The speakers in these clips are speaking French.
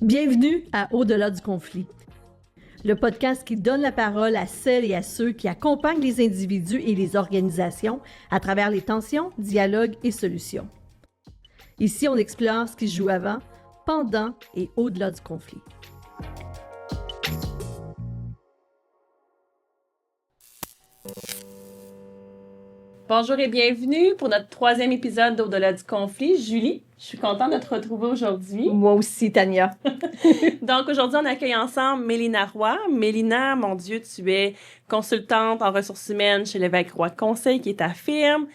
Bienvenue à Au-delà du conflit, le podcast qui donne la parole à celles et à ceux qui accompagnent les individus et les organisations à travers les tensions, dialogues et solutions. Ici, on explore ce qui se joue avant, pendant et au-delà du conflit. Bonjour et bienvenue pour notre 3e épisode d'Au-delà du conflit. Julie, je suis contente de te retrouver aujourd'hui. Moi aussi, Tania. Donc, aujourd'hui, on accueille ensemble Mélina Roy. Mélina, mon Dieu, tu es consultante en ressources humaines chez l'Évêque Roy Conseil, qui est ta firme,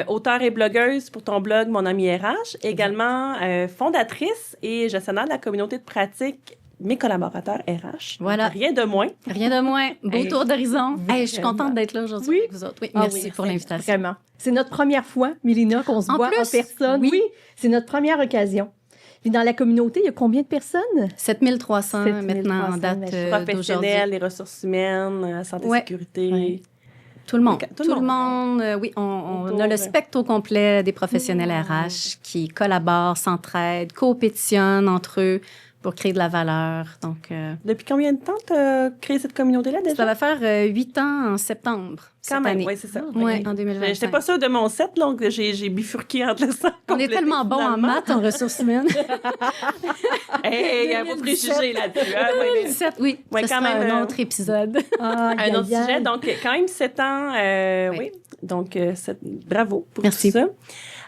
auteure et blogueuse pour ton blog Mon Ami RH, également fondatrice et gestionnaire de la communauté de pratique Mes collaborateurs RH. Voilà. Rien de moins. Rien de moins. Beau tour d'horizon. Hey, je suis contente d'être là aujourd'hui avec vous autres. Oui, merci pour l'invitation. Vraiment. C'est notre première fois, Mélina, qu'on se voit en personne. Oui, c'est notre première occasion. Puis dans la communauté, il y a combien de personnes? 7300 maintenant en date d'aujourd'hui. Professionnels, les ressources humaines, santé, sécurité. Ouais. Tout le monde. Tout le monde. Oui, on a le spectre au complet des professionnels RH qui collaborent, s'entraident, coopétitionnent entre eux pour créer de la valeur. Donc, depuis combien de temps tu as créé cette communauté-là déjà? Ça va faire 8 ans en septembre. Quand même, oui, c'est ça. Oui, en 2025. J'étais pas sûre de mon 7, donc j'ai bifurqué entre ça. On est tellement bon en maths, en ressources humaines. Hey, il y a vos préjugés là-dessus. Hein? 2017, oui. Ouais, ça quand sera même, un autre épisode. Un autre sujet. Donc, quand même 7 ans. Oui. Donc, bravo pour Merci. tout ça.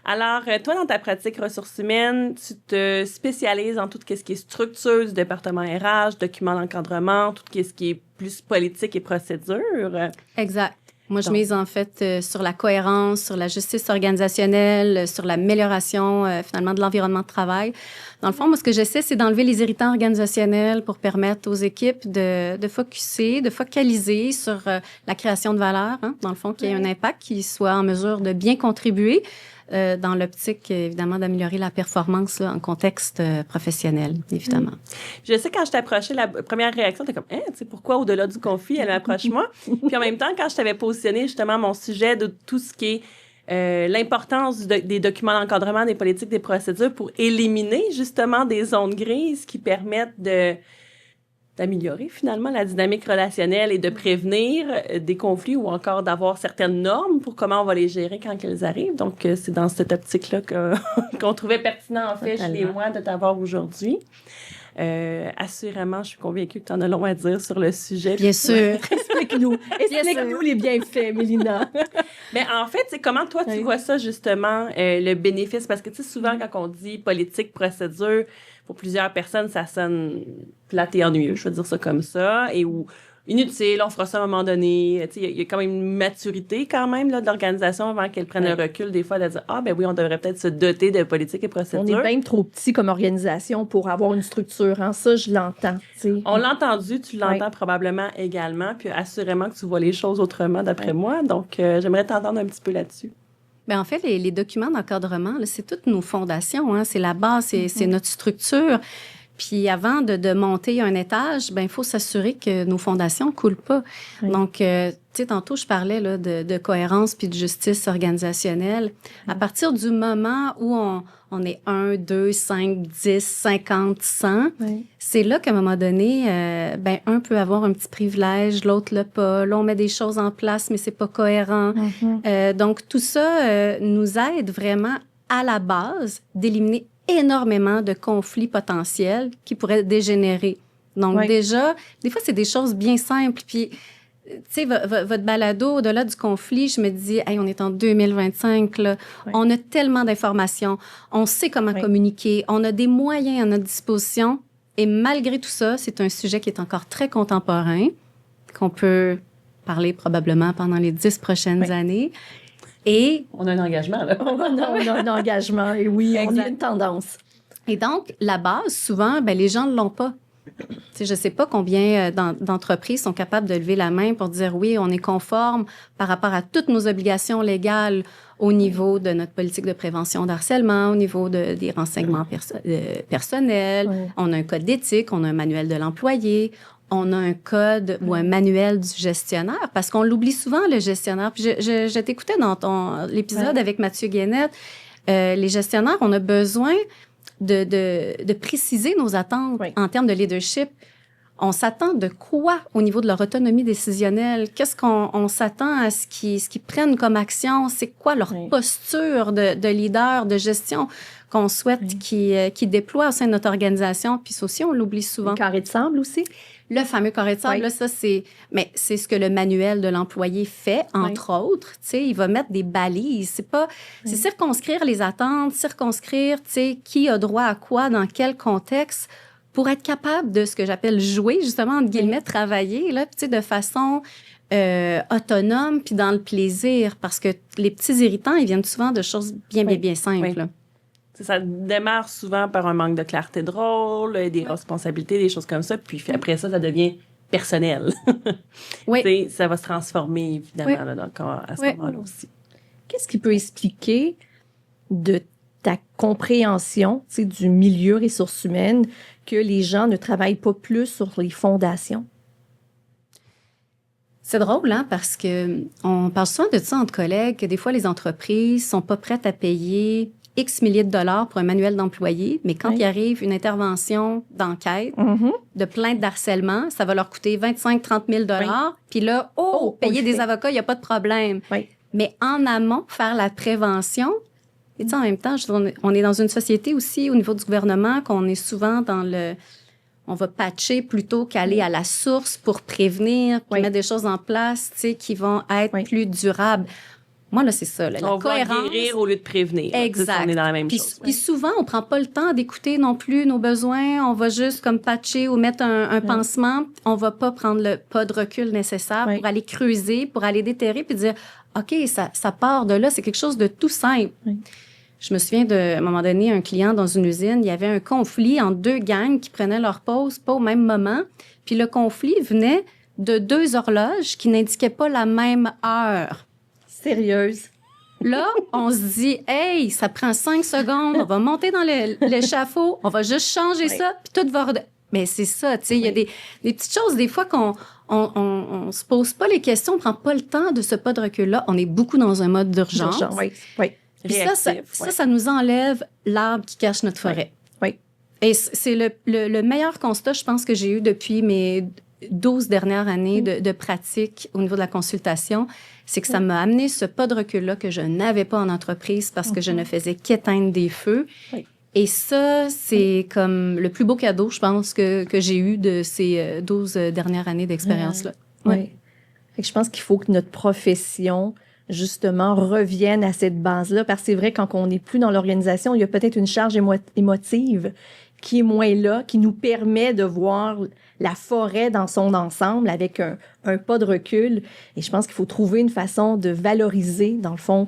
Alors, toi, dans ta pratique ressources humaines, tu te spécialises en tout ce qui est structure du département RH, documents d'encadrement, tout ce qui est plus politique et procédure. Exact. Moi, je mise en fait sur la cohérence, sur la justice organisationnelle, sur l'amélioration finalement de l'environnement de travail. Dans le fond, moi, ce que j'essaie, c'est d'enlever les irritants organisationnels pour permettre aux équipes de focusser, de focaliser sur la création de valeur, hein, dans le fond, qu'il y ait un impact, qui soit en mesure de bien contribuer dans l'optique, évidemment, d'améliorer la performance là, en contexte professionnel, évidemment. Je sais, quand je t'approchais, la première réaction, t'es comme, tu sais, pourquoi au-delà du conflit, elle m'approche-moi? Puis en même temps, quand je t'avais positionné justement mon sujet de tout ce qui est l'importance des documents d'encadrement, des politiques, des procédures pour éliminer justement des zones grises qui permettent d'améliorer finalement la dynamique relationnelle et de prévenir des conflits ou encore d'avoir certaines normes pour comment on va les gérer quand elles arrivent. Donc, c'est dans cette optique-là qu'on trouvait pertinent, en fait, chez moi, de t'avoir aujourd'hui. Assurément, je suis convaincue que tu en as long à dire sur le sujet. Bien sûr. Explique-nous les bienfaits, Mélina. Mais en fait, c'est comment toi, tu vois ça, justement, le bénéfice? Parce que, tu sais, souvent, quand on dit politique, procédure, pour plusieurs personnes, ça sonne plate et ennuyeux, je vais dire ça comme ça, et ou inutile, on fera ça à un moment donné. Tu sais, il y a quand même une maturité quand même là, de l'organisation avant qu'elle prenne le recul des fois de dire « Ah, ben oui, on devrait peut-être se doter de politiques et procédures. » On est bien trop petit comme organisation pour avoir une structure. Hein? Ça, je l'entends. T'sais. On l'a entendu, tu l'entends probablement également, puis assurément que tu vois les choses autrement d'après moi. Donc, j'aimerais t'entendre un petit peu là-dessus. Bien, en fait, les documents d'encadrement, là, c'est toutes nos fondations, hein, c'est la base, c'est notre structure. Puis avant de monter un étage, ben il faut s'assurer que nos fondations ne coulent pas. Oui. Donc, tu sais, tantôt, je parlais là, de cohérence puis de justice organisationnelle. À partir du moment où on est 1, 2, 5, 10, 50, 100, c'est là qu'à un moment donné, ben un peut avoir un petit privilège, l'autre l'a pas. Là, on met des choses en place, mais c'est pas cohérent. Donc, tout ça nous aide vraiment à la base d'éliminer énormément de conflits potentiels qui pourraient dégénérer. Donc, déjà, des fois, c'est des choses bien simples. Puis, tu sais, votre balado, au-delà du conflit, je me dis, hey, on est en 2025, là. On a tellement d'informations. On sait comment communiquer. On a des moyens à notre disposition. Et malgré tout ça, c'est un sujet qui est encore très contemporain, qu'on peut parler probablement pendant les 10 prochaines années. Et on a un engagement, là. on a un engagement, et oui, on a une tendance. Et donc, la base, souvent, ben, les gens ne l'ont pas. Tu sais, je ne sais pas combien d'entreprises sont capables de lever la main pour dire oui, on est conforme par rapport à toutes nos obligations légales au niveau de notre politique de prévention d'harcèlement, au niveau des renseignements personnels. On a un code d'éthique, on a un manuel de l'employé, on a un code ou un manuel du gestionnaire, parce qu'on l'oublie souvent, le gestionnaire. Puis je t'écoutais dans l'épisode avec Mathieu Guénette. Les gestionnaires, on a besoin de préciser nos attentes en termes de leadership. On s'attend de quoi au niveau de leur autonomie décisionnelle? Qu'est-ce qu'on s'attend à ce qu'ils prennent comme action? C'est quoi leur posture de leader, de gestion qu'on souhaite qu'ils déploient au sein de notre organisation? Puis ça aussi, on l'oublie souvent. Le carré de sable aussi? Le fameux carré de sable, là, ça, c'est ce que le manuel de l'employé fait, entre autres. Tu sais, il va mettre des balises. C'est circonscrire les attentes, circonscrire, tu sais, qui a droit à quoi, dans quel contexte, pour être capable de ce que j'appelle jouer, justement, entre guillemets, travailler, là, tu sais, de façon autonome, puis dans le plaisir, parce que les petits irritants, ils viennent souvent de choses bien simples. Oui. Ça démarre souvent par un manque de clarté de rôle, des responsabilités, des choses comme ça, puis après ça devient personnel. Ça va se transformer, évidemment, là, donc, à ce moment-là aussi. Qu'est-ce qui peut expliquer de ta compréhension, tu sais, du milieu ressources humaines, que les gens ne travaillent pas plus sur les fondations? C'est drôle, hein, parce que on parle souvent de ça entre collègues, que des fois, les entreprises sont pas prêtes à payer X milliers de dollars pour un manuel d'employé, mais quand il arrive une intervention d'enquête, de plainte d'harcèlement, ça va leur coûter 25-30 000 dollars. Puis là, payer des avocats, il n'y a pas de problème. Mais en amont, faire la prévention. Et tu sais, en même temps, on est dans une société aussi, au niveau du gouvernement, qu'on est souvent dans on va patcher plutôt qu'aller à la source pour prévenir, pour mettre des choses en place, tu sais, qui vont être plus durables. Moi, là, c'est ça. Là, la cohérence. On va guérir au lieu de prévenir. Exact. On est dans la même chose. Puis souvent, on prend pas le temps d'écouter non plus nos besoins. On va juste comme patcher ou mettre un pansement. On va pas prendre le pas de recul nécessaire pour aller creuser, pour aller déterrer, puis dire, OK, ça part de là. C'est quelque chose de tout simple. Je me souviens à un moment donné, un client dans une usine, il y avait un conflit entre deux gangs qui prenaient leur pause pas au même moment. Puis le conflit venait de deux horloges qui n'indiquaient pas la même heure. Sérieuse. Là, on se dit, hey, ça prend 5 secondes, on va monter dans l'échafaud, on va juste changer ça, puis tout va... Mais c'est ça, tu sais, il y a des petites choses, des fois, qu'on se pose pas les questions, on prend pas le temps de ce pas de recul-là. On est beaucoup dans un mode d'urgence. Puis ça nous enlève l'arbre qui cache notre forêt. Et c'est le meilleur constat, je pense, que j'ai eu depuis mes 12 dernières années de pratique au niveau de la consultation, c'est que ça m'a amené ce pas de recul-là que je n'avais pas en entreprise parce que je ne faisais qu'éteindre des feux. Et ça, c'est comme le plus beau cadeau, je pense, que j'ai eu de ces 12 dernières années d'expérience-là. Je pense qu'il faut que notre profession, justement, revienne à cette base-là, parce que c'est vrai, quand on n'est plus dans l'organisation, il y a peut-être une charge émotive qui est moins là, qui nous permet de voir la forêt dans son ensemble avec un pas de recul. Et je pense qu'il faut trouver une façon de valoriser, dans le fond,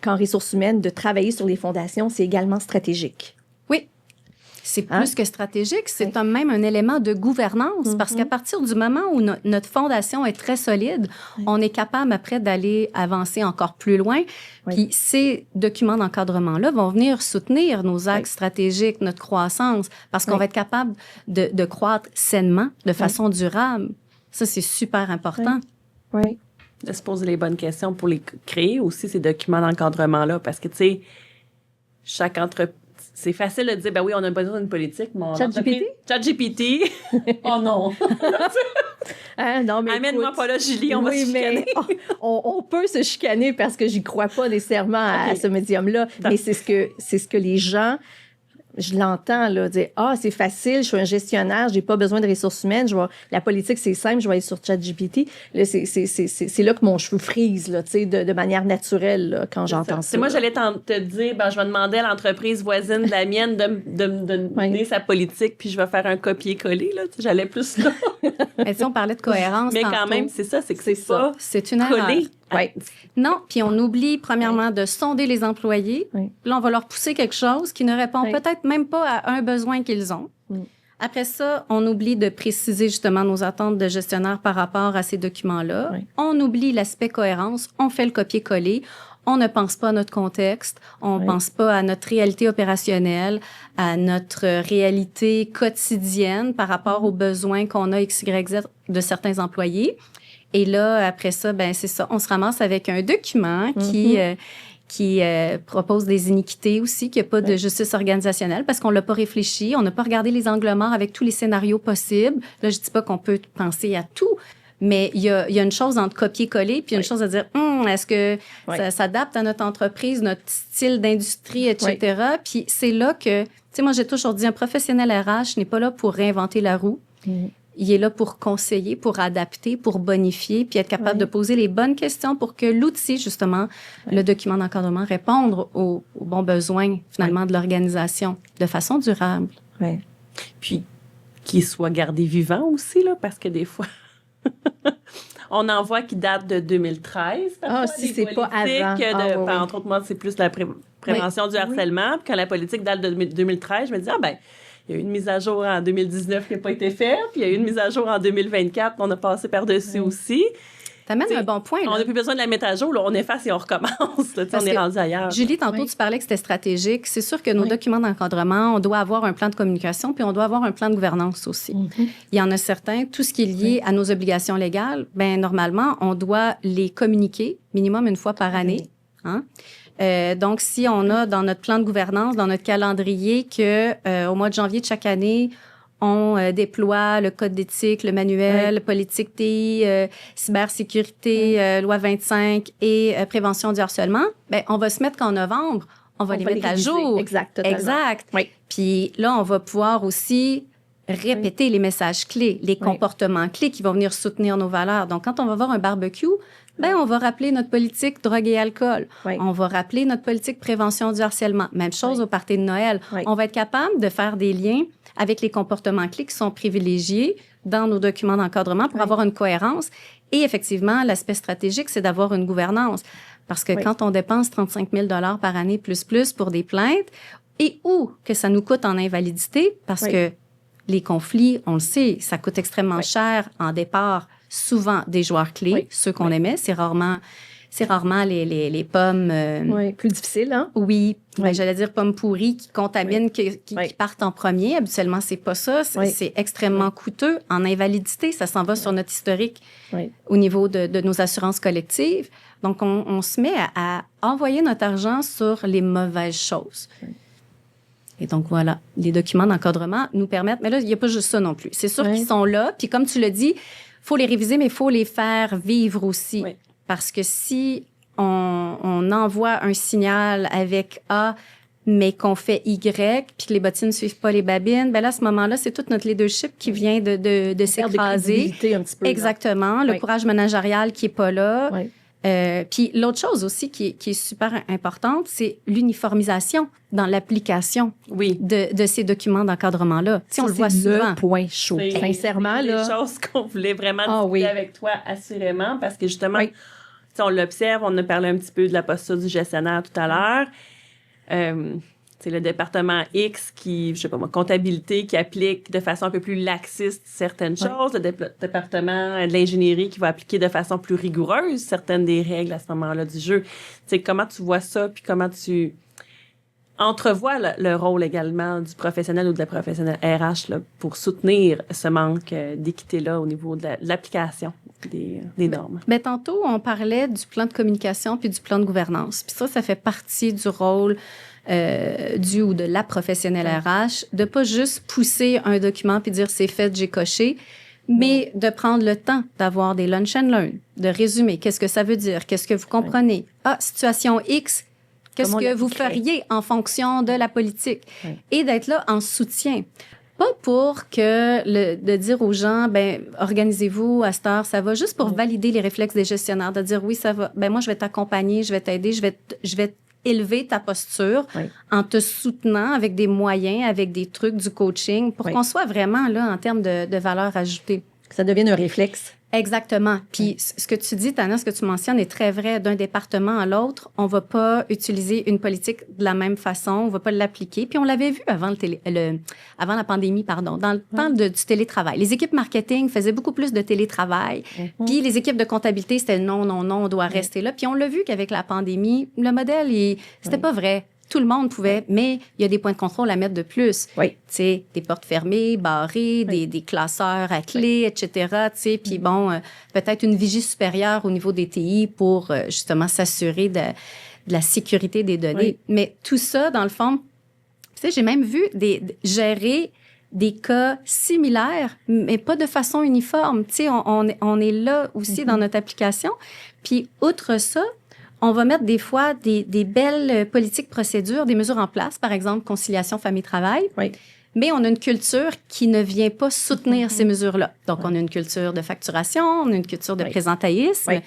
qu'en ressources humaines, de travailler sur les fondations, c'est également stratégique. Oui. C'est plus que stratégique, c'est même un élément de gouvernance, parce qu'à partir du moment où notre fondation est très solide, on est capable après d'aller avancer encore plus loin. Puis ces documents d'encadrement-là vont venir soutenir nos axes stratégiques, notre croissance, parce qu'on va être capable de croître sainement, de façon durable. Ça, c'est super important. De se poser les bonnes questions pour les créer aussi, ces documents d'encadrement-là, parce que, tu sais, chaque entreprise, c'est facile de dire, ben oui, on a besoin d'une politique, mais ChatGPT. Oh non! Non, mais amène-moi pas là, Julie, on va se chicaner. On peut se chicaner parce que j'y crois pas nécessairement à ce médium-là, mais c'est ce que les gens... Je l'entends, là, dire « Ah, c'est facile, je suis un gestionnaire, j'ai pas besoin de ressources humaines, la politique, c'est simple, je vais aller sur ChatGPT. » Là, c'est là que mon cheveu frise, là, tu sais, de manière naturelle, là, quand j'entends ça. Moi, j'allais te dire, je vais demander à l'entreprise voisine de la mienne de me donner sa politique, puis je vais faire un copier-coller, là, j'allais plus là. Mais si on parlait de cohérence mais quand même, c'est ça, c'est que c'est pas c'est une erreur. Non, puis on oublie, premièrement, de sonder les employés. Là, on va leur pousser quelque chose qui ne répond peut-être même pas à un besoin qu'ils ont. Après ça, on oublie de préciser justement nos attentes de gestionnaire par rapport à ces documents-là. On oublie l'aspect cohérence. On fait le copier-coller. On ne pense pas à notre contexte. On ne pense pas à notre réalité opérationnelle, à notre réalité quotidienne par rapport aux besoins qu'on a X, Y, Z de certains employés. Et là, après ça, c'est ça. On se ramasse avec un document qui propose des iniquités aussi, qu'il n'y a pas de justice organisationnelle parce qu'on l'a pas réfléchi, on n'a pas regardé les angles morts avec tous les scénarios possibles. Là, je dis pas qu'on peut penser à tout, mais il y a une chose entre copier-coller, puis une chose à dire, est-ce que ça s'adapte à notre entreprise, notre style d'industrie, etc. Puis c'est là que, tu sais, moi, j'ai toujours dit, un professionnel RH n'est pas là pour réinventer la roue. Il est là pour conseiller, pour adapter, pour bonifier, puis être capable de poser les bonnes questions pour que l'outil, justement, le document d'encadrement, réponde aux bons besoins, finalement, de l'organisation de façon durable. Puis, qu'il soit gardé vivant aussi, là, parce que des fois, on en voit qui datent de 2013. Si c'est pas avant. Entre autres, moi, c'est plus la prévention du harcèlement. Puis quand la politique date de 2013, je me dis, il y a eu une mise à jour en 2019 qui n'a pas été faite, puis il y a eu une mise à jour en 2024, on a passé par-dessus aussi. T'amènes un bon point. Là. On n'a plus besoin de la mettre à jour, là, on efface et on recommence. Là, on est rendu ailleurs. Julie, tantôt, tu parlais que c'était stratégique. C'est sûr que nos documents d'encadrement, on doit avoir un plan de communication, puis on doit avoir un plan de gouvernance aussi. Il y en a certains, tout ce qui est lié à nos obligations légales, normalement, on doit les communiquer minimum une fois par année. Hein? Donc, si on a dans notre plan de gouvernance, dans notre calendrier, que au mois de janvier de chaque année, on déploie le code d'éthique, le manuel, politique TI, cybersécurité, loi 25 et prévention du harcèlement, on va se mettre qu'en novembre, on va les mettre à jour. Exact. Puis là, on va pouvoir aussi répéter les messages clés, les comportements clés qui vont venir soutenir nos valeurs. Donc, quand on va voir un barbecue, on va rappeler notre politique drogue et alcool. On va rappeler notre politique prévention du harcèlement. Même chose au party de Noël. On va être capable de faire des liens avec les comportements clés qui sont privilégiés dans nos documents d'encadrement pour avoir une cohérence. Et effectivement, l'aspect stratégique, c'est d'avoir une gouvernance. Parce que quand on dépense 35 000 $ par année plus pour des plaintes, et où que ça nous coûte en invalidité, parce que les conflits, on le sait, ça coûte extrêmement cher en départ, souvent des joueurs clés, ceux qu'on aimait. C'est rarement les pommes... plus difficiles, hein? Oui, j'allais dire pommes pourries qui contaminent, qui partent en premier. Habituellement, c'est pas ça. C'est extrêmement coûteux. En invalidité, ça s'en va sur notre historique au niveau de nos assurances collectives. Donc, on se met à envoyer notre argent sur les mauvaises choses. Et donc, voilà, les documents d'encadrement nous permettent... Mais là, il n'y a pas juste ça non plus. C'est sûr qu'ils sont là. Puis comme tu l'as dit, il faut les réviser, mais il faut les faire vivre aussi. Parce que si on envoie un signal avec A, mais qu'on fait Y, puis que les bottines ne suivent pas les babines, là, à ce moment-là, c'est tout notre leadership qui vient de s'écraser. Un petit peu, exactement. Le courage managérial qui n'est pas là. Puis l'autre chose aussi qui est super importante, c'est l'uniformisation dans l'application de ces documents d'encadrement-là. Ça, on le voit souvent. Le point chaud. Sincèrement, c'est là. des choses qu'on voulait vraiment discuter avec toi, assurément, parce que justement, on l'observe, on a parlé un petit peu de la posture du gestionnaire tout à l'heure. C'est le département X qui, je sais pas moi, comptabilité, qui applique de façon un peu plus laxiste certaines choses. Le département de l'ingénierie qui va appliquer de façon plus rigoureuse certaines des règles à ce moment-là du jeu. C'est comment tu vois ça, puis comment tu entrevois le rôle également du professionnel ou de la professionnelle RH là, pour soutenir ce manque d'équité-là au niveau de l'application des normes. Tantôt, on parlait du plan de communication puis du plan de gouvernance. Puis ça fait partie du rôle du ou de la professionnelle RH, de pas juste pousser un document puis dire c'est fait, j'ai coché, mais de prendre le temps d'avoir des lunch and learn, de résumer qu'est-ce que ça veut dire, qu'est-ce que vous comprenez. Situation X, qu'est-ce que vous feriez en fonction de la politique? Et d'être là en soutien. Pas pour de dire aux gens, organisez-vous à cette heure, ça va, juste pour valider les réflexes des gestionnaires, de dire oui, ça va, moi, je vais t'accompagner, je vais t'aider, je vais élever ta posture en te soutenant avec des moyens, avec des trucs, du coaching, pour qu'on soit vraiment là en termes de valeur ajoutée. Que ça devienne un réflexe. Exactement. Puis ce que tu dis, Tania, ce que tu mentionnes est très vrai. D'un département à l'autre, on va pas utiliser une politique de la même façon, on va pas l'appliquer. Puis on l'avait vu avant avant la pandémie, pardon, dans le temps du télétravail. Les équipes marketing faisaient beaucoup plus de télétravail. Puis les équipes de comptabilité, c'était non, on doit rester là. Puis on l'a vu qu'avec la pandémie, le modèle, c'était pas vrai. Tout le monde pouvait, mais il y a des points de contrôle à mettre de plus. Tu sais, des portes fermées, barrées, des classeurs à clé, etc. Tu sais, puis bon, peut-être une vigie supérieure au niveau des TI pour justement s'assurer de la sécurité des données. Oui. Mais tout ça, dans le fond, tu sais, j'ai même vu gérer des cas similaires, mais pas de façon uniforme. Tu sais, on est là aussi dans notre application. Puis, outre ça, on va mettre des fois des belles politiques, procédures, des mesures en place, par exemple, conciliation famille-travail. Oui. Mais on a une culture qui ne vient pas soutenir ces mesures-là. Donc, on a une culture de facturation, on a une culture de présentéisme. Oui.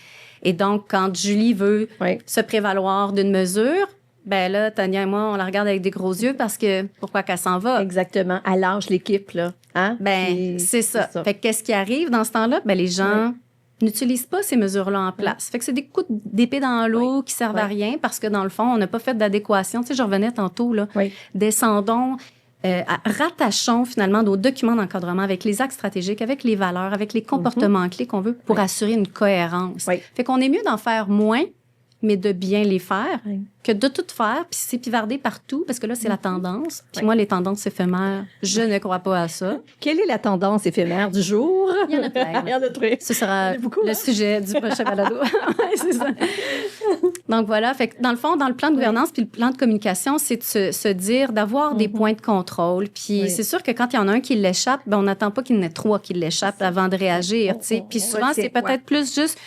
Et donc, quand Julie veut se prévaloir d'une mesure, ben là, Tania et moi, on la regarde avec des gros yeux parce que pourquoi qu'elle s'en va? Exactement. Elle lâche l'équipe, là. Hein? Ben, c'est ça. Fait que qu'est-ce qui arrive dans ce temps-là? Ben, les gens n'utilisent pas ces mesures-là en place. Fait que c'est des coups d'épée dans l'eau qui servent à rien parce que, dans le fond, on n'a pas fait d'adéquation. Tu sais, je revenais tantôt, là. Descendons, rattachons finalement nos documents d'encadrement avec les axes stratégiques, avec les valeurs, avec les comportements clés qu'on veut pour assurer une cohérence. Fait qu'on est mieux d'en faire moins, mais de bien les faire, que de tout faire, puis s'épivarder partout, parce que là, c'est la tendance. Puis moi, les tendances éphémères, je ne crois pas à ça. Quelle est la tendance éphémère du jour? Il y en a plein. Il y en a très. Ce sera le sujet du prochain balado. C'est ça. Donc voilà, fait que dans le fond, dans le plan de gouvernance puis le plan de communication, c'est de se dire, d'avoir des points de contrôle. Puis c'est sûr que quand il y en a un qui l'échappe, ben on n'attend pas qu'il y en ait 3 qui l'échappent avant de réagir. Puis souvent, c'est peut-être plus juste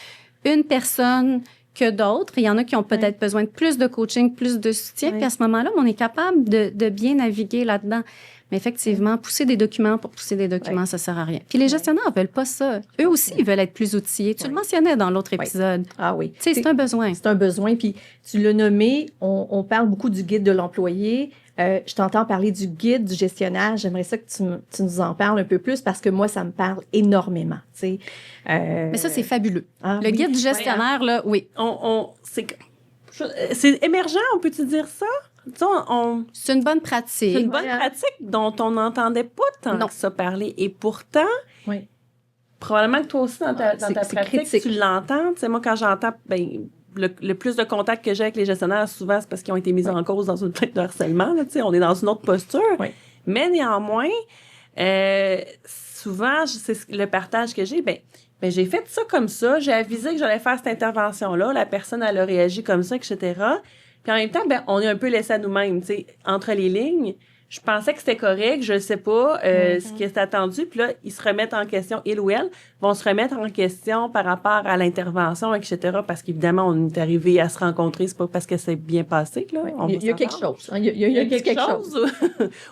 une personne que d'autres. Il y en a qui ont peut-être besoin de plus de coaching, plus de soutien. Puis à ce moment-là, on est capable de bien naviguer là-dedans. Mais effectivement, pousser des documents pour pousser des documents, ça sert à rien. Puis les gestionnaires veulent pas ça. Eux aussi, ils veulent être plus outillés. Tu le mentionnais dans l'autre épisode. Ah oui. Tu sais, c'est un besoin. C'est un besoin. Puis tu l'as nommé, on parle beaucoup du guide de l'employé. Je t'entends parler du guide du gestionnaire. J'aimerais ça que tu nous en parles un peu plus parce que moi, ça me parle énormément. Mais ça, c'est fabuleux. Le guide du gestionnaire, là, c'est émergent, on peut-tu dire ça? C'est une bonne pratique. C'est une bonne pratique dont on n'entendait pas tant que ça parler. Et pourtant, probablement que toi aussi, dans ta pratique, critique. Tu l'entends. Tu sais, moi, quand j'entends... le plus de contacts que j'ai avec les gestionnaires, souvent, c'est parce qu'ils ont été mis en cause dans une plainte de harcèlement. Là, on est dans une autre posture. Mais néanmoins, souvent, c'est le partage que j'ai. J'ai fait ça comme ça. J'ai avisé que j'allais faire cette intervention-là. La personne, elle a réagi comme ça, etc. Puis en même temps, on est un peu laissé à nous-mêmes. Entre les lignes, je pensais que c'était correct. Je ne sais pas ce qui est attendu. Puis là, ils se remettent en question, il ou elle, vont se remettre en question par rapport à l'intervention, etc. Parce qu'évidemment, on est arrivé à se rencontrer. C'est pas parce que c'est bien passé que là. Il y a quelque chose. Il y a quelque chose.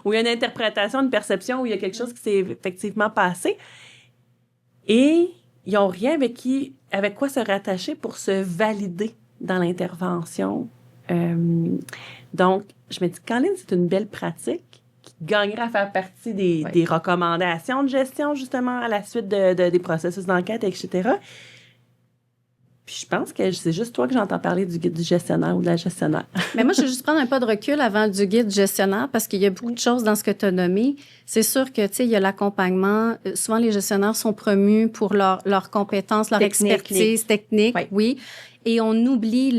Où il y a une interprétation, une perception, où il y a quelque chose qui s'est effectivement passé. Et ils n'ont rien avec quoi se rattacher pour se valider dans l'intervention. Donc, je me dis, Colin, c'est une belle pratique qui gagnerait à faire partie des recommandations de gestion, justement, à la suite des processus d'enquête, etc. Puis je pense que c'est juste toi que j'entends parler du guide du gestionnaire ou de la gestionnaire. Mais moi, je vais juste prendre un pas de recul avant du guide du gestionnaire parce qu'il y a beaucoup de choses dans ce que tu as nommé. C'est sûr que, tu sais, il y a l'accompagnement. Souvent, les gestionnaires sont promus pour leurs compétences, leur expertise technique, oui. Et on oublie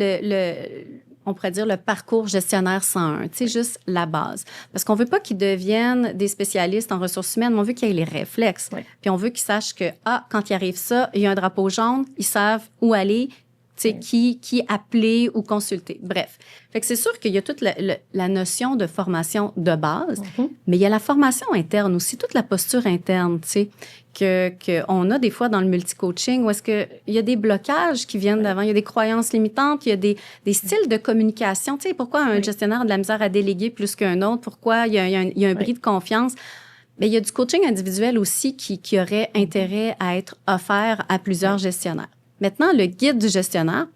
on pourrait dire le parcours gestionnaire 101, tu sais, juste la base. Parce qu'on veut pas qu'ils deviennent des spécialistes en ressources humaines, mais on veut qu'ils aient les réflexes. Puis on veut qu'ils sachent que, quand il arrive ça, il y a un drapeau jaune, ils savent où aller, tu sais, qui appeler ou consulter. Bref. Fait que c'est sûr qu'il y a toute la notion de formation de base, mais il y a la formation interne aussi, toute la posture interne, tu sais, qu'on a des fois dans le multi-coaching où est-ce qu'il y a des blocages qui viennent d'avant, il y a des croyances limitantes, il y a des styles de communication. Tu sais, pourquoi un gestionnaire a de la misère à déléguer plus qu'un autre? Pourquoi il y a un bris de confiance? Mais il y a du coaching individuel aussi qui aurait intérêt à être offert à plusieurs gestionnaires. Maintenant, le guide du gestionnaire,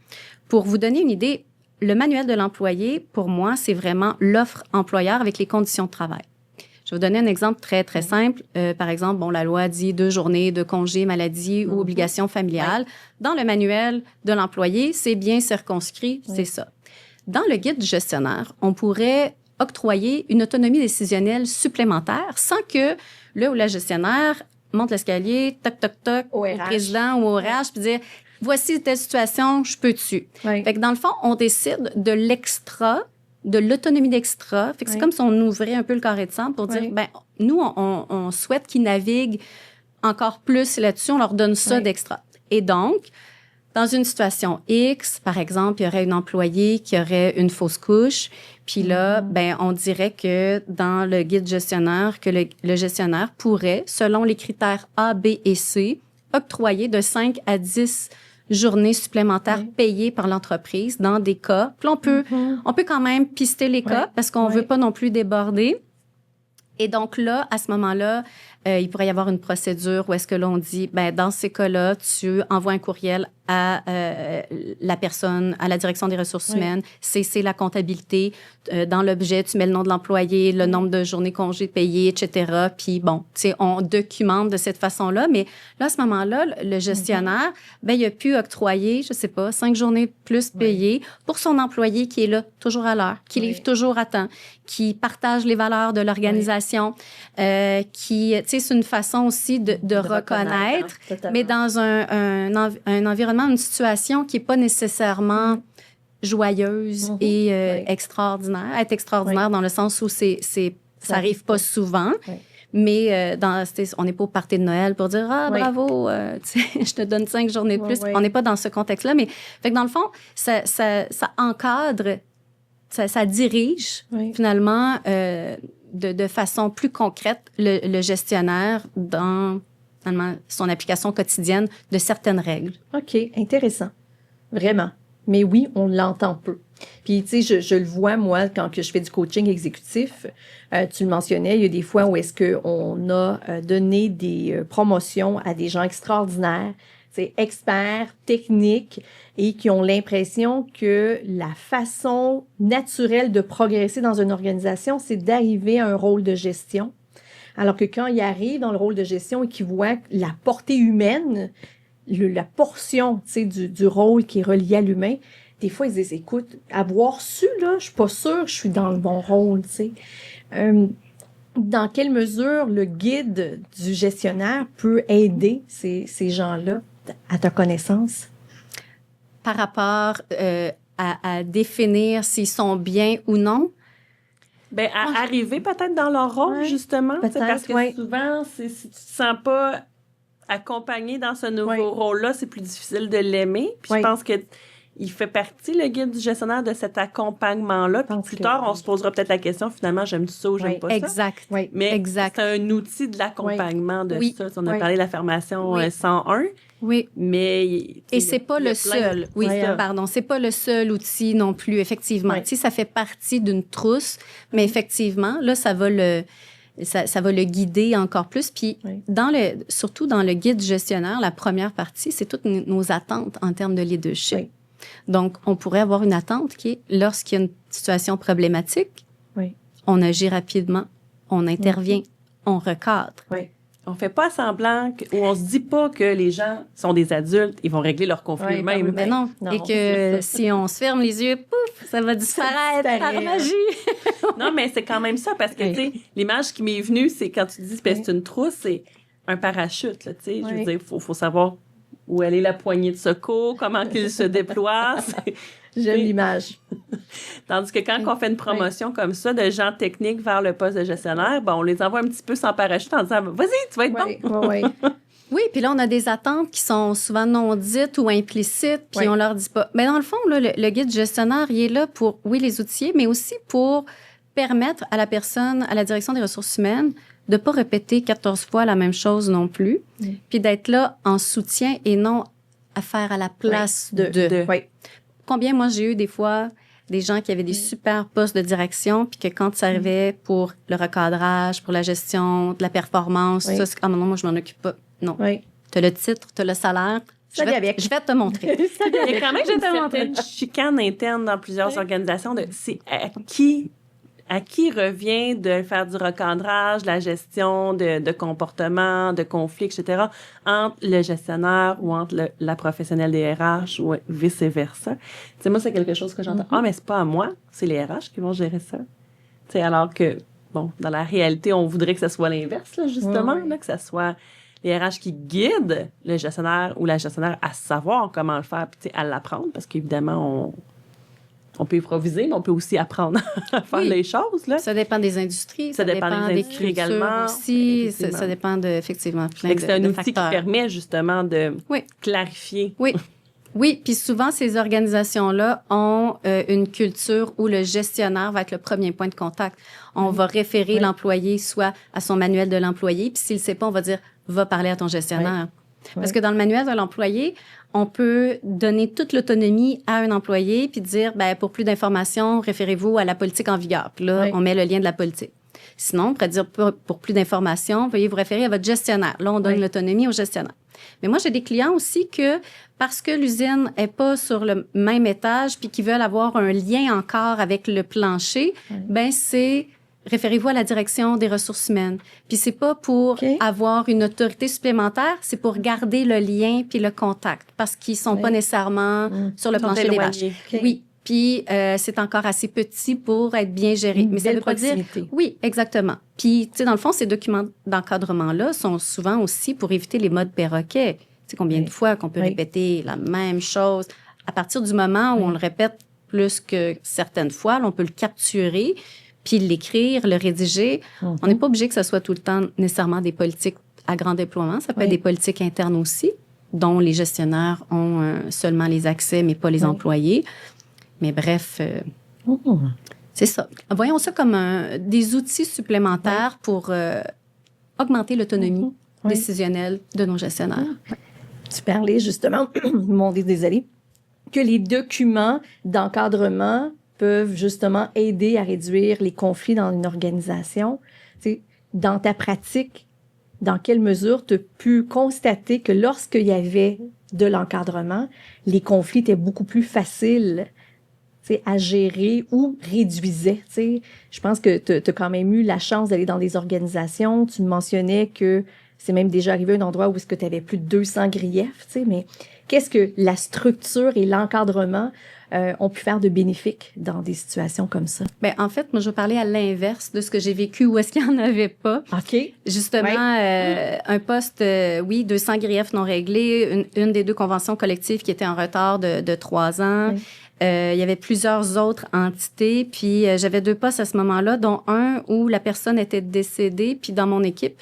pour vous donner une idée, le manuel de l'employé, pour moi, c'est vraiment l'offre employeur avec les conditions de travail. Je vais vous donner un exemple très, très simple. Par exemple, la loi dit 2 journées de congé, maladie ou obligation familiale. Dans le manuel de l'employé, c'est bien circonscrit, c'est ça. Dans le guide du gestionnaire, on pourrait octroyer une autonomie décisionnelle supplémentaire sans que le ou la gestionnaire monte l'escalier, toc, toc, toc, au président ou au RH, puis dire « Voici telle situation, je peux dessus ». Fait que dans le fond, on décide de l'extra, de l'autonomie d'extra. Fait que c'est comme si on ouvrait un peu le carré de sable pour dire, nous, on souhaite qu'ils naviguent encore plus là-dessus, on leur donne ça d'extra. Et donc, Dans une situation X, par exemple, il y aurait une employée qui aurait une fausse couche. Puis là, ben, on dirait que dans le guide gestionnaire, que le gestionnaire pourrait, selon les critères A, B et C, octroyer de 5 à 10 journées supplémentaires payées par l'entreprise dans des cas. Puis là, on peut quand même pister les cas parce qu'on veut pas non plus déborder. Et donc là, à ce moment-là, il pourrait y avoir une procédure où est-ce que l'on dit, ben dans ces cas-là, tu envoies un courriel à la personne, à la direction des ressources humaines, c'est la comptabilité. Dans l'objet, tu mets le nom de l'employé, le nombre de journées congés payées, etc. Puis bon, tu sais, on documente de cette façon-là. Mais là, à ce moment-là, le gestionnaire, ben il a pu octroyer, je sais pas, 5 journées plus payées pour son employé qui est là toujours à l'heure, qui livre toujours à temps, qui partage les valeurs de l'organisation, qui, tu sais, c'est une façon aussi de reconnaître, mais dans un environnement, une situation qui est pas nécessairement joyeuse et extraordinaire. Être extraordinaire dans le sens où ça arrive pas souvent. Mais on n'est pas au party de Noël pour dire bravo, tu sais, je te donne 5 journées de plus. On n'est pas dans ce contexte-là. Mais fait que dans le fond, ça encadre, ça dirige finalement de façon plus concrète le gestionnaire dans finalement son application quotidienne de certaines règles. OK, intéressant. Vraiment. Mais oui, on l'entend peu. Puis, tu sais, je le vois, moi, quand que je fais du coaching exécutif, tu le mentionnais, il y a des fois où est-ce qu'on a donné des promotions à des gens extraordinaires, c'est experts, techniques, et qui ont l'impression que la façon naturelle de progresser dans une organisation, c'est d'arriver à un rôle de gestion. Alors que quand ils arrivent dans le rôle de gestion et qu'ils voient la portée humaine, la portion, tu sais, du rôle qui est relié à l'humain, des fois, ils disent, écoute, avoir su, là, je suis pas sûre que je suis dans le bon rôle, tu sais. Dans quelle mesure le guide du gestionnaire peut aider ces gens-là, à ta connaissance? Par rapport à définir s'ils sont bien ou non? Ben, à arriver peut-être dans leur rôle, justement. Parce que souvent, si tu te sens pas accompagné dans ce nouveau rôle-là, c'est plus difficile de l'aimer. Puis je pense que il fait partie, le guide du gestionnaire, de cet accompagnement-là. Puis plus tard, on se posera peut-être la question, finalement, j'aime ça ou j'aime pas ça. Exact. Mais c'est un outil de l'accompagnement de ça. On a parlé de la formation 101. Oui. Mais et c'est pas le seul. C'est pas le seul outil non plus, effectivement. Tu sais, ça fait partie d'une trousse, mais effectivement, là, ça va le guider encore plus. Puis, surtout dans le guide gestionnaire, la première partie, c'est toutes nos attentes en termes de leadership. Donc, on pourrait avoir une attente qui est, lorsqu'il y a une situation problématique, on agit rapidement, on intervient, on recadre. On fait pas semblant ou on se dit pas que les gens sont des adultes, ils vont régler leurs conflits eux-mêmes. Mais non. Et que si on se ferme les yeux, pouf, ça va disparaître par magie. Non, mais c'est quand même ça, parce que, tu sais, l'image qui m'est venue, c'est quand tu dis que c'est une trousse, c'est un parachute, là, tu sais. Je veux dire, faut savoir où elle est la poignée de secours, comment qu'il se déploie. J'aime l'image. Tandis que quand on fait une promotion comme ça de gens techniques vers le poste de gestionnaire, on les envoie un petit peu sans parachute en disant « Vas-y, tu vas être bon! » Oui, puis là, on a des attentes qui sont souvent non dites ou implicites, puis on leur dit pas. Mais dans le fond, là, le guide gestionnaire, il est là pour, les outiller, mais aussi pour permettre à la personne, à la direction des ressources humaines, de pas répéter 14 fois la même chose non plus, puis d'être là en soutien et non à faire à la place de. Combien, moi, j'ai eu des fois des gens qui avaient des super postes de direction, puis que quand ça arrivait pour le recadrage, pour la gestion de la performance, ça, c'est non, moi, je m'en occupe pas. Non. T'as le titre, t'as le salaire. Je vais te montrer. Il y a quand même une certaine chicane interne dans plusieurs organisations de c'est à qui revient de faire du recadrage, la gestion de comportement, de conflits, etc., entre le gestionnaire ou entre la professionnelle des RH ou vice-versa. Tu sais, moi, c'est quelque chose que j'entends. Ah, mais c'est pas à moi, c'est les RH qui vont gérer ça. Tu sais, alors que, bon, dans la réalité, on voudrait que ce soit l'inverse, là, justement, là, que ce soit les RH qui guident le gestionnaire ou la gestionnaire à savoir comment le faire, puis, tu sais, à l'apprendre, parce qu'évidemment, on peut improviser, mais on peut aussi apprendre à faire les choses. Là. Ça dépend des industries. Ça dépend des cultures également. Aussi. Ça dépend effectivement plein de facteurs. C'est un outil qui permet justement de clarifier Oui, puis souvent, ces organisations-là ont une culture où le gestionnaire va être le premier point de contact. On va référer l'employé soit à son manuel de l'employé, puis s'il ne sait pas, on va dire « va parler à ton gestionnaire ». Parce que dans le manuel de l'employé, on peut donner toute l'autonomie à un employé puis dire, ben pour plus d'informations, référez-vous à la politique en vigueur. Puis là, on met le lien de la politique. Sinon, on pourrait dire, pour plus d'informations, veuillez vous référer à votre gestionnaire. Là, on donne l'autonomie au gestionnaire. Mais moi, j'ai des clients aussi que, parce que l'usine est pas sur le même étage puis qu'ils veulent avoir un lien encore avec le plancher, ben c'est référez-vous à la direction des ressources humaines. Puis c'est pas pour avoir une autorité supplémentaire, c'est pour garder le lien puis le contact parce qu'ils sont pas nécessairement sur le plancher des vaches. Oui. Puis c'est encore assez petit pour être bien géré. Mais ça veut pas dire... Oui, exactement. Puis, tu sais, dans le fond, ces documents d'encadrement-là sont souvent aussi pour éviter les modes perroquets. Tu sais, combien de fois qu'on peut répéter la même chose. À partir du moment où on le répète plus que certaines fois, là, on peut le capturer puis l'écrire, le rédiger. On n'est pas obligé que ce soit tout le temps nécessairement des politiques à grand déploiement. Ça peut être des politiques internes aussi, dont les gestionnaires ont seulement les accès, mais pas les employés. Mais bref, c'est ça. Voyons ça comme des outils supplémentaires pour augmenter l'autonomie décisionnelle de nos gestionnaires. Tu parlais justement, mon Dieu, désolé, que les documents d'encadrement peuvent justement aider à réduire les conflits dans une organisation. Tu sais, dans ta pratique, dans quelle mesure tu as pu constater que lorsqu'il y avait de l'encadrement, les conflits étaient beaucoup plus faciles à gérer ou réduisaient? Je pense que tu as quand même eu la chance d'aller dans des organisations. Tu me mentionnais que c'est même déjà arrivé à un endroit où est-ce que tu avais plus de 200 griefs, mais qu'est-ce que la structure et l'encadrement ont pu faire de bénéfique dans des situations comme ça? Bien, en fait, moi, je vais parler à l'inverse de ce que j'ai vécu où est-ce qu'il n'y en avait pas. OK. Justement, un poste, 200 griefs non réglés, une des deux conventions collectives qui était en retard de 3 ans. Oui. Il y avait plusieurs autres entités, puis j'avais 2 postes à ce moment-là, dont un où la personne était décédée, puis dans mon équipe,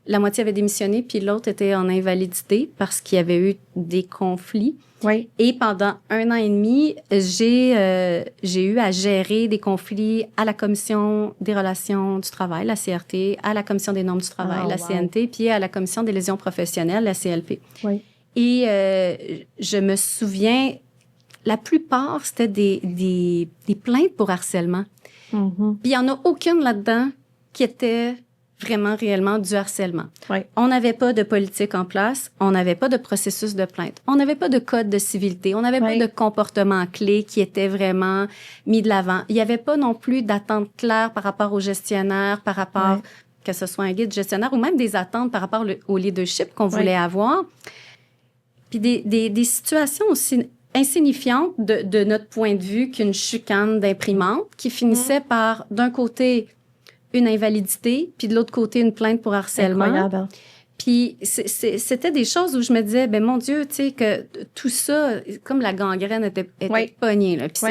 la moitié avait démissionné, puis l'autre était en invalidité parce qu'il y avait eu des conflits. Oui. Et pendant 1 an et demi, j'ai eu à gérer des conflits à la Commission des relations du travail, la CRT, à la Commission des normes du travail, la CNT, puis à la Commission des lésions professionnelles, la CLP. Oui. Et je me souviens, la plupart, c'était des plaintes pour harcèlement. Mm-hmm. Puis il n'y en a aucune là-dedans qui était vraiment réellement du harcèlement. Oui. On n'avait pas de politique en place, on n'avait pas de processus de plainte, on n'avait pas de code de civilité, on n'avait pas de comportement clé qui était vraiment mis de l'avant. Il n'y avait pas non plus d'attente claire par rapport aux gestionnaires, par rapport, que ce soit un guide gestionnaire ou même des attentes par rapport au leadership qu'on voulait avoir. Puis des situations aussi insignifiantes de notre point de vue qu'une chicane d'imprimante qui finissait par, d'un côté, une invalidité, puis de l'autre côté, une plainte pour harcèlement. Incroyable. Puis c'était des choses où je me disais, ben mon Dieu, tu sais, que tout ça, comme la gangrène était pognée, là. Puis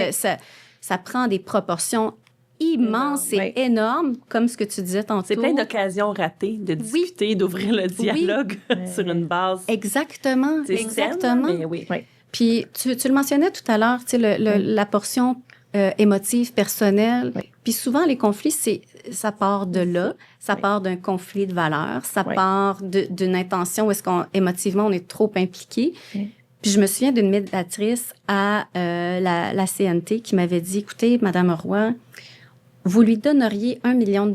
ça prend des proportions immenses et énormes, comme ce que tu disais tantôt. C'est plein d'occasions ratées de discuter, d'ouvrir le dialogue sur une base. Exactement, exactement. Mais oui. Puis tu le mentionnais tout à l'heure, tu sais, la portion émotive, personnelle. Puis souvent, les conflits, ça part de là. Ça part d'un conflit de valeurs. Ça part d'une intention où est-ce émotivement, on est trop impliqué. Puis je me souviens d'une médiatrice à la CNT qui m'avait dit, écoutez, Madame Roy, vous lui donneriez $1 million,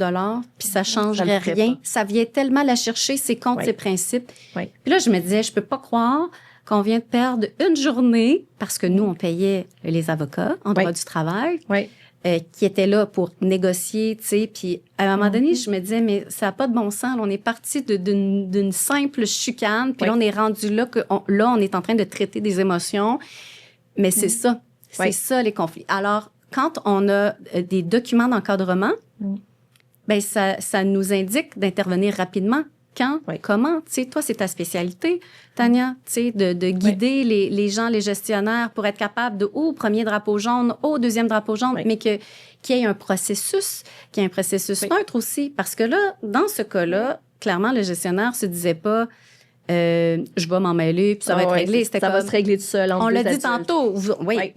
puis ça changerait rien. Pas. Ça vient tellement la chercher, c'est contre ses principes. Puis là, je me disais, je peux pas croire qu'on vient de perdre une journée, parce que nous, on payait les avocats en droit du travail, qui étaient là pour négocier, tu sais. Puis à un moment donné, je me disais, mais ça n'a pas de bon sens. Là, on est parti d'une simple chicane, puis là, on est rendu là, on est en train de traiter des émotions. Mais c'est ça. C'est ça, les conflits. Alors, quand on a des documents d'encadrement, ben ça nous indique d'intervenir rapidement. Quand, comment, tu sais, toi, c'est ta spécialité, Tania, tu sais, de guider les gens, les gestionnaires pour être capable au premier drapeau jaune, au deuxième drapeau jaune, mais qu'il y ait un processus, neutre aussi. Parce que là, dans ce cas-là, clairement, le gestionnaire se disait pas, je vais m'en mêler, puis ça va être réglé. Ça va se régler tout seul. On l'a dit tantôt, vous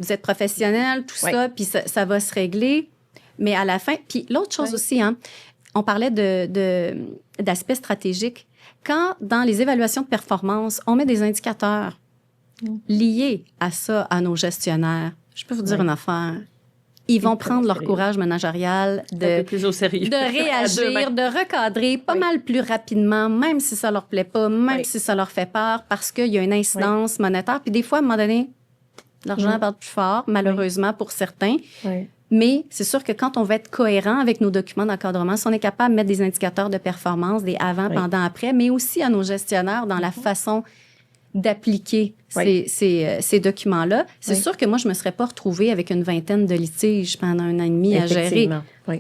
êtes professionnel, tout ça, puis ça va se régler. Mais à la fin, puis l'autre chose aussi, hein, on parlait d'aspects stratégiques. Quand, dans les évaluations de performance, on met des indicateurs liés à ça, à nos gestionnaires, je peux vous dire une affaire. Ils vont prendre leur courage managérial un peu plus au sérieux. de réagir, de recadrer pas mal plus rapidement, même si ça leur plaît pas, même si ça leur fait peur, parce qu'il y a une incidence monétaire. Puis des fois, à un moment donné, l'argent parle plus fort, malheureusement pour certains. Oui. Mais c'est sûr que quand on va être cohérent avec nos documents d'encadrement, si on est capable de mettre des indicateurs de performance, des avant, pendant, après, mais aussi à nos gestionnaires dans la façon d'appliquer ces documents-là, c'est sûr que moi, je me serais pas retrouvée avec une vingtaine de litiges pendant un an et demi à gérer.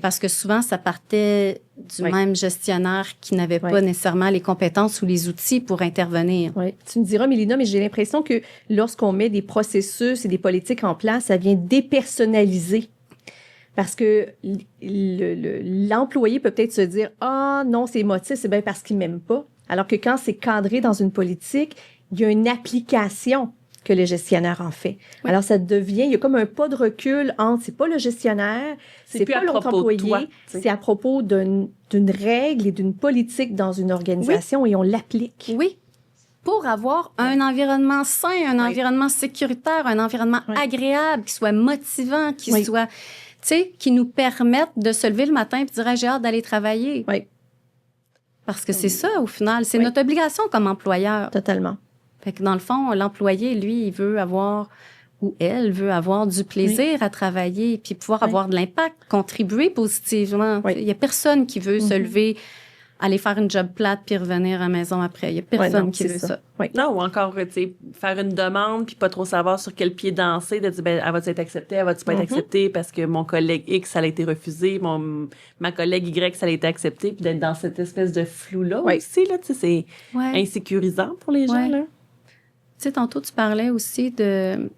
Parce que souvent, ça partait du même gestionnaire qui n'avait pas nécessairement les compétences ou les outils pour intervenir. Oui. Tu me diras, Mélina, mais j'ai l'impression que lorsqu'on met des processus et des politiques en place, ça vient dépersonnaliser. Parce que l'employé peut peut-être se dire « Ah non, c'est émotif, c'est bien parce qu'il m'aime pas. » Alors que quand c'est cadré dans une politique, il y a une application que le gestionnaire en fait. Oui. Alors, ça devient, il y a comme un pas de recul entre, c'est pas le gestionnaire, c'est pas l'autre employé, c'est à propos d'une règle et d'une politique dans une organisation et on l'applique. Oui. Pour avoir un environnement sain, un environnement sécuritaire, un environnement agréable, qui soit motivant, qui soit, tu sais, qui nous permette de se lever le matin et de dire, j'ai hâte d'aller travailler. Oui. Parce que c'est ça, au final. C'est notre obligation comme employeur. Totalement. Fait que dans le fond, l'employé, lui, il veut avoir, ou elle veut avoir du plaisir à travailler, puis pouvoir avoir de l'impact, contribuer positivement. Il y a personne qui veut se lever, aller faire une job plate puis revenir à la maison après. Il y a personne qui veut ça. Non, ou encore, tu sais, faire une demande puis pas trop savoir sur quel pied danser, de dire, ben, elle va-tu être acceptée, elle va-tu pas être acceptée parce que mon collègue X, ça a été refusé, ma collègue Y, ça a été accepté, puis d'être dans cette espèce de flou-là aussi, là, tu sais, c'est insécurisant pour les gens, là. Tu sais, tantôt, tu parlais aussi de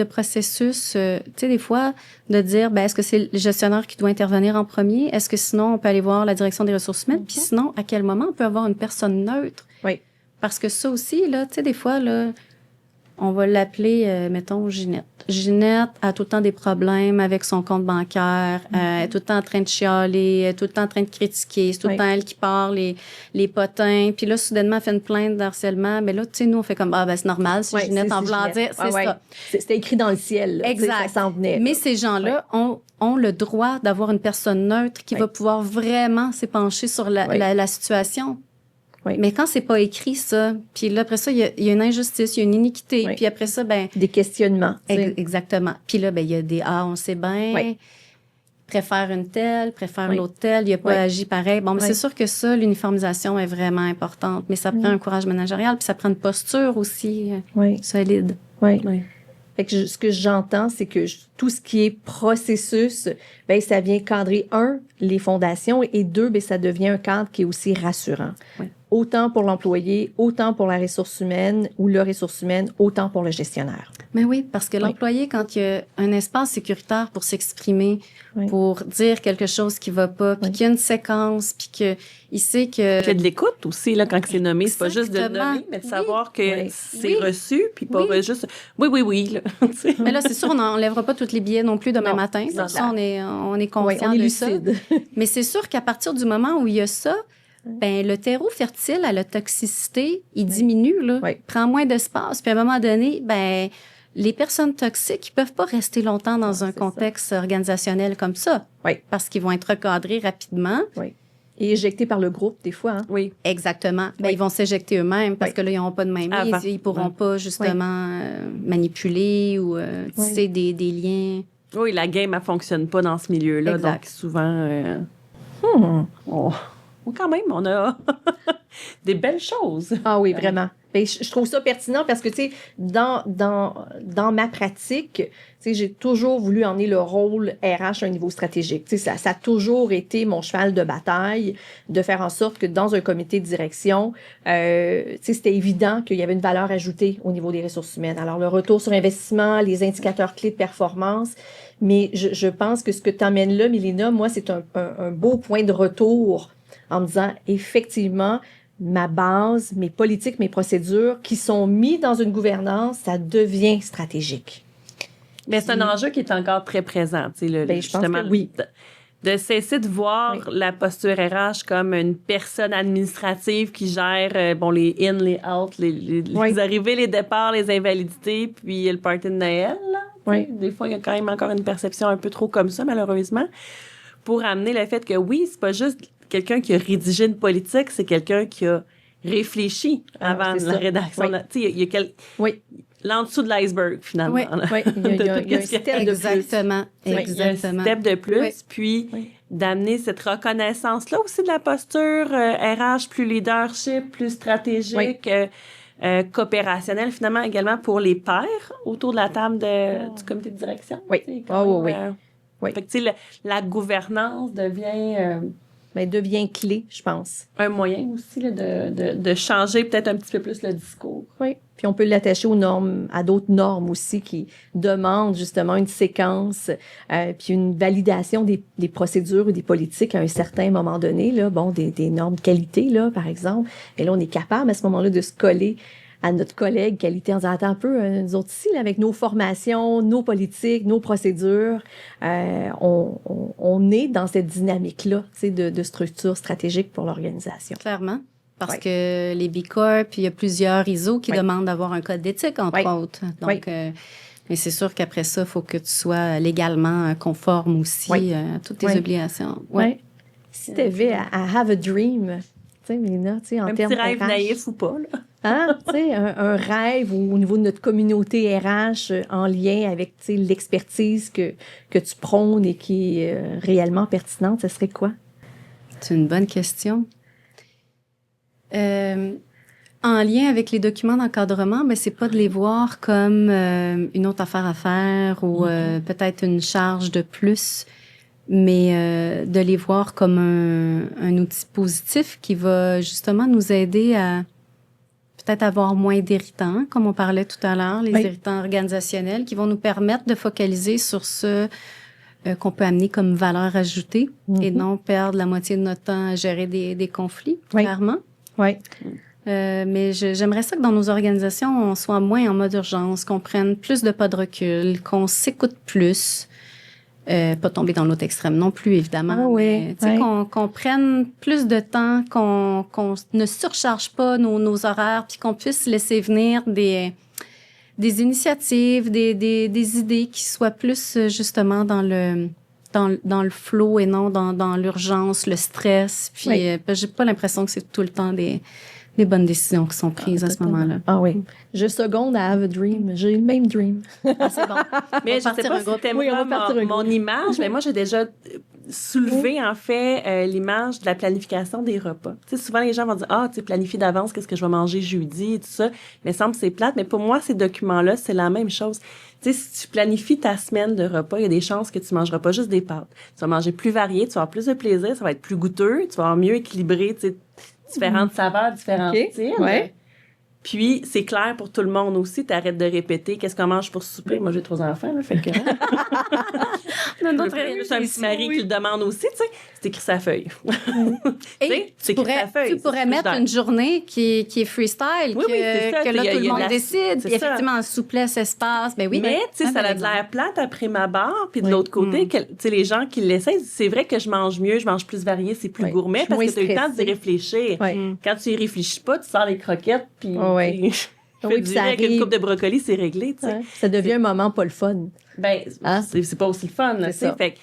processus, tu sais, des fois, de dire, ben, est-ce que c'est le gestionnaire qui doit intervenir en premier? Est-ce que sinon, on peut aller voir la direction des ressources humaines? Puis sinon, à quel moment on peut avoir une personne neutre? Oui. Parce que ça aussi, là, tu sais, des fois, là, on va l'appeler, mettons, Ginette. Ginette a tout le temps des problèmes avec son compte bancaire, elle est tout le temps en train de chialer, elle est tout le temps en train de critiquer, c'est tout le temps elle qui part les potins. Puis là, soudainement, elle fait une plainte d'harcèlement. Mais là, tu sais, nous, on fait comme, ah, ben c'est normal, si Ginette en voulant dire, c'est ça. C'était écrit dans le ciel. Là, exact. Ça s'en venait. Mais ces gens-là ont le droit d'avoir une personne neutre qui va pouvoir vraiment s'épancher sur la situation. Oui. Mais quand c'est pas écrit, ça, puis là, après ça, il y a une injustice, il y a une iniquité, puis après ça, ben... Des questionnements. Exactement. Puis là, ben il y a des « Ah, on sait bien, préfère une telle, préfère l'autre telle, il a pas agi pareil. » Bon, mais c'est sûr que ça, l'uniformisation est vraiment importante, mais ça prend un courage managérial, puis ça prend une posture aussi solide. Oui. Fait que ce que j'entends, c'est que tout ce qui est processus, ben ça vient cadrer, les fondations, et deux, ben ça devient un cadre qui est aussi rassurant. Oui. Autant pour l'employé, autant pour la ressource humaine ou le ressource humaine, autant pour le gestionnaire. Mais oui, parce que l'employé, quand il y a un espace sécuritaire pour s'exprimer, pour dire quelque chose qui va pas, puis qu'il y a une séquence, puis qu'il sait que... Qu'il y a de l'écoute aussi, là, quand c'est nommé. C'est pas juste de le nommer, mais de savoir que c'est reçu, puis pas juste « oui, là. » Mais là, c'est sûr, on n'enlèvera pas tous les billets non plus demain matin. Ça, on est conscient de ça. Mais c'est sûr qu'à partir du moment où il y a ça, ben le terreau fertile à la toxicité, il diminue, là, prend moins d'espace. Puis à un moment donné, ben les personnes toxiques, ils peuvent pas rester longtemps dans un contexte organisationnel comme ça. Parce qu'ils vont être recadrés rapidement. Et éjectés par le groupe, des fois. Hein? Oui. Exactement. Ben, ils vont s'éjecter eux-mêmes parce que là, ils n'auront pas de mainmise. Ils pourront pas, justement, manipuler ou tisser des liens. Oui, la game, elle fonctionne pas dans ce milieu-là. Exact. Donc, souvent... Quand même, on a des belles choses. Ah oui, vraiment. Ben, je trouve ça pertinent parce que, tu sais, dans ma pratique, tu sais, j'ai toujours voulu emmener le rôle RH à un niveau stratégique. Tu sais, ça a toujours été mon cheval de bataille de faire en sorte que dans un comité de direction, tu sais, c'était évident qu'il y avait une valeur ajoutée au niveau des ressources humaines. Alors, le retour sur investissement, les indicateurs clés de performance, mais je pense que ce que tu emmènes là, Mélina, moi, c'est un beau point de retour en me disant, effectivement, ma base, mes politiques, mes procédures qui sont mis dans une gouvernance, ça devient stratégique. Mais c'est un enjeu qui est encore très présent, tu sais, Ben, je pense que oui. De cesser de voir la posture RH comme une personne administrative qui gère les in, les out, les arrivées, les départs, les invalidités, puis le party de Noël. Là. Oui. Des fois, il y a quand même encore une perception un peu trop comme ça, malheureusement, pour amener le fait que oui, c'est pas juste quelqu'un qui a rédigé une politique, c'est quelqu'un qui a réfléchi avant la rédaction. Oui. Tu sais, il y a Oui. l'en-dessous de l'iceberg, finalement. Oui, oui. Il y a un step de plus. Exactement. Il y a un step de plus, puis d'amener cette reconnaissance-là aussi de la posture RH plus leadership, plus stratégique, coopérationnelle, finalement, également pour les pairs autour de la table du comité de direction. Oui. Oui. Fait que, tu sais, la gouvernance devient... devient clé, je pense. Un moyen aussi là, de changer peut-être un petit peu plus le discours. Oui. Puis on peut l'attacher aux normes, à d'autres normes aussi qui demandent justement une séquence, puis une validation des procédures ou des politiques à un certain moment donné, là, des normes de qualité, là, par exemple. Et là, on est capable à ce moment-là de se coller à notre collègue qualité en disant, attends un peu, nous autres ici, là, avec nos formations, nos politiques, nos procédures, on est dans cette dynamique-là, tu sais, de structure stratégique pour l'organisation. Clairement. Parce que les B Corp, il y a plusieurs ISO qui demandent d'avoir un code d'éthique, entre autres. Donc, mais c'est sûr qu'après ça, il faut que tu sois légalement conforme aussi à toutes tes obligations. Oui. Si tu avais à have a dream, tu sais, Mélina, tu sais, en termes un petit rêve RH, naïf ou pas, là. Hein, tu sais, un rêve au niveau de notre communauté RH en lien avec, tu sais, l'expertise que tu prônes et qui est réellement pertinente, ce serait quoi? C'est une bonne question. En lien avec les documents d'encadrement, ben c'est pas de les voir comme une autre affaire à faire ou peut-être une charge de plus, mais de les voir comme un outil positif qui va justement nous aider à peut-être avoir moins d'irritants, comme on parlait tout à l'heure, les irritants organisationnels, qui vont nous permettre de focaliser sur ce qu'on peut amener comme valeur ajoutée et non perdre la moitié de notre temps à gérer des conflits, clairement. Oui. Mais j'aimerais ça que dans nos organisations, on soit moins en mode urgence, qu'on prenne plus de pas de recul, qu'on s'écoute plus. Pas tomber dans l'autre extrême non plus, évidemment. Mais, qu'on prenne plus de temps, qu'on ne surcharge pas nos horaires, puis qu'on puisse laisser venir des initiatives, des idées qui soient plus justement dans le flow et non dans l'urgence, le stress. Puis j'ai pas l'impression que c'est tout le temps des bonnes décisions qui sont prises à ce moment-là. Ah oui. Je seconde à Have a Dream. J'ai le même dream. C'est bon. Mais je sais pas si t'aimes mon image, mais moi, j'ai déjà soulevé, en fait, l'image de la planification des repas. Tu sais, souvent, les gens vont dire, tu sais, planifie d'avance qu'est-ce que je vais manger jeudi et tout ça. Mais ça me semble que c'est plate. Mais pour moi, ces documents-là, c'est la même chose. Tu sais, si tu planifies ta semaine de repas, il y a des chances que tu mangeras pas juste des pâtes. Tu vas manger plus varié, tu vas avoir plus de plaisir, ça va être plus goûteux, tu vas avoir mieux équilibré, tu sais, différentes saveurs, différents styles. Ouais. Puis, c'est clair pour tout le monde aussi. T'arrêtes de répéter qu'est-ce qu'on mange pour souper. Moi, j'ai 3 enfants, là, fait que... C'est un petit mari qui le demande aussi, tu sais. C'est écrit sa feuille. Et tu pourrais mettre une journée qui est freestyle, que là, tout le monde décide. Puis effectivement, en souplesse, espace, ben oui. Mais, tu sais, ça a de l'air plate après ma barre. Puis de l'autre côté, tu sais, les gens qui l'essayent, c'est vrai que je mange mieux, je mange plus varié, c'est plus gourmet parce que tu as eu le temps d'y réfléchir. Quand tu y réfléchis pas, tu sors les croquettes, puis... Fais du riz avec une coupe de brocoli, c'est réglé, tu sais. Ça devient un moment pas le fun. Ben, c'est pas aussi le fun, tu sais. Fait que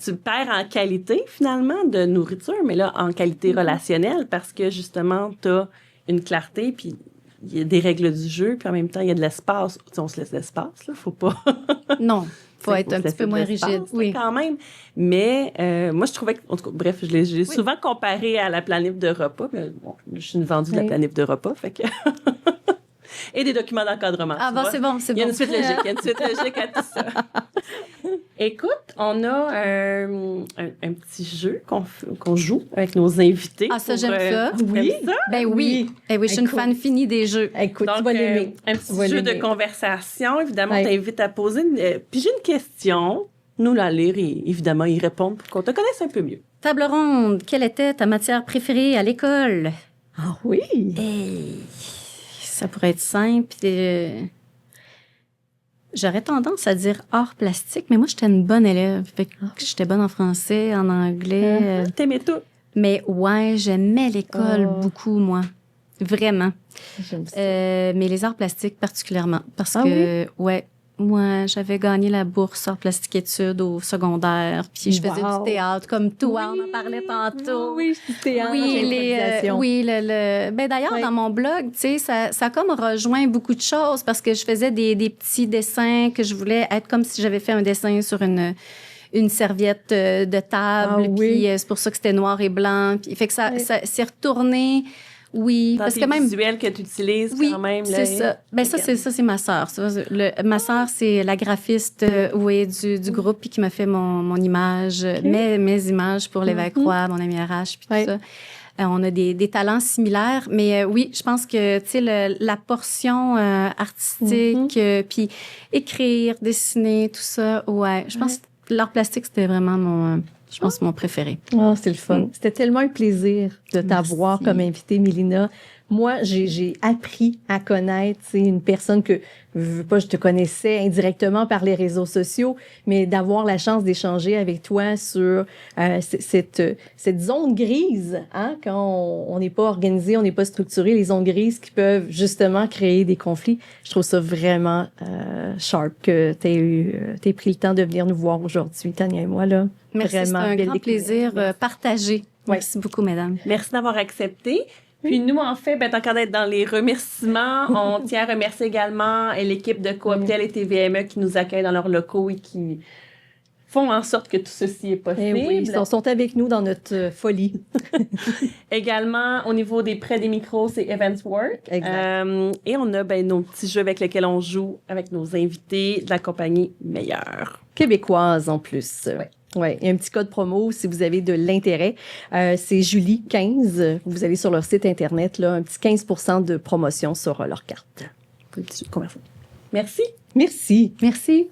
tu perds en qualité, finalement, de nourriture, mais là, en qualité relationnelle, parce que, justement, t'as une clarté, puis il y a des règles du jeu, puis en même temps, il y a de l'espace. Tu sais, on se laisse l'espace, là, faut pas... Non, faut être un petit peu moins rigide. Oui, quand même. Mais moi, je trouvais que, en tout cas, bref, je l'ai souvent comparé à la planif de repas. Mais bon, je suis une vendue de la planif de repas, fait que... Et des documents d'encadrement. Ah bon, c'est bon, c'est bon. Il y a une suite logique à tout ça. Écoute, on a un petit jeu qu'on joue avec nos invités. Ah, ça, j'aime ça. Oui. Ben oui. Eh oui, je suis une fan finie des jeux. Écoute, donc, tu vas l'aimer. Un petit jeu de conversation. Évidemment, on t'invite à poser puis j'ai une question. Nous la lire et évidemment y répondre pour qu'on te connaisse un peu mieux. Table ronde. Quelle était ta matière préférée à l'école? Ah oui? Et ça pourrait être simple. J'aurais tendance à dire art plastique, mais moi, j'étais une bonne élève. Fait que j'étais bonne en français, en anglais. T'aimais tout. Mais ouais, j'aimais l'école beaucoup, moi. Vraiment. J'aime ça. Mais les arts plastiques particulièrement. Parce Ah que, ouais, moi, j'avais gagné la bourse arts plastiques études au secondaire. Puis je faisais Wow. du théâtre comme toi, on en parlait tantôt. Oui, je suis théâtre. Oui, improvisation. ben d'ailleurs, Ouais. dans mon blog, tu sais, ça a comme rejoint beaucoup de choses parce que je faisais des petits dessins que je voulais être comme si j'avais fait un dessin sur une serviette de table. Ah oui. Puis c'est pour ça que c'était noir et blanc. Puis, fait que ça s'est retourné. Oui, Dans parce tes que même visuels que tu utilises oui, quand même. Là, c'est ça. Ben ça, c'est ma sœur. Ma sœur, c'est la graphiste du groupe puis qui m'a fait mon image, mes images pour l'évêque Roy, mon ami RH, puis tout ça. On a des talents similaires, mais oui, je pense que, tu sais, la portion artistique, puis écrire, dessiner, tout ça, ouais. Je pense que l'art plastique, c'était vraiment mon préféré. Oh, c'est le fun. C'était tellement un plaisir de t'avoir comme invitée, Mélina. Moi, j'ai appris à connaître une personne que, je veux pas, je te connaissais indirectement par les réseaux sociaux, mais d'avoir la chance d'échanger avec toi sur cette zone grise, hein, quand on n'est pas organisé, on n'est pas structuré, les zones grises qui peuvent justement créer des conflits. Je trouve ça vraiment sharp que t'aies pris le temps de venir nous voir aujourd'hui, Tania et moi, là. Merci, c'est un grand plaisir partagé. Merci beaucoup, mesdames. Merci d'avoir accepté. Puis nous, en fait, tant qu'à être dans les remerciements, on tient à remercier également l'équipe de Cooptel et TVME qui nous accueillent dans leurs locaux et qui font en sorte que tout ceci est possible. Oui, ils sont avec nous dans notre folie. Également, au niveau des prêts des micros, c'est Eventswork. Exact. Et on a nos petits jeux avec lesquels on joue avec nos invités de la compagnie Meilleure. Québécoise en plus. Ouais. Ouais, il y a un petit code promo si vous avez de l'intérêt. C'est Julie 15. Vous allez sur leur site Internet, là, un petit 15% de promotion sur leur carte. Merci. Merci. Merci.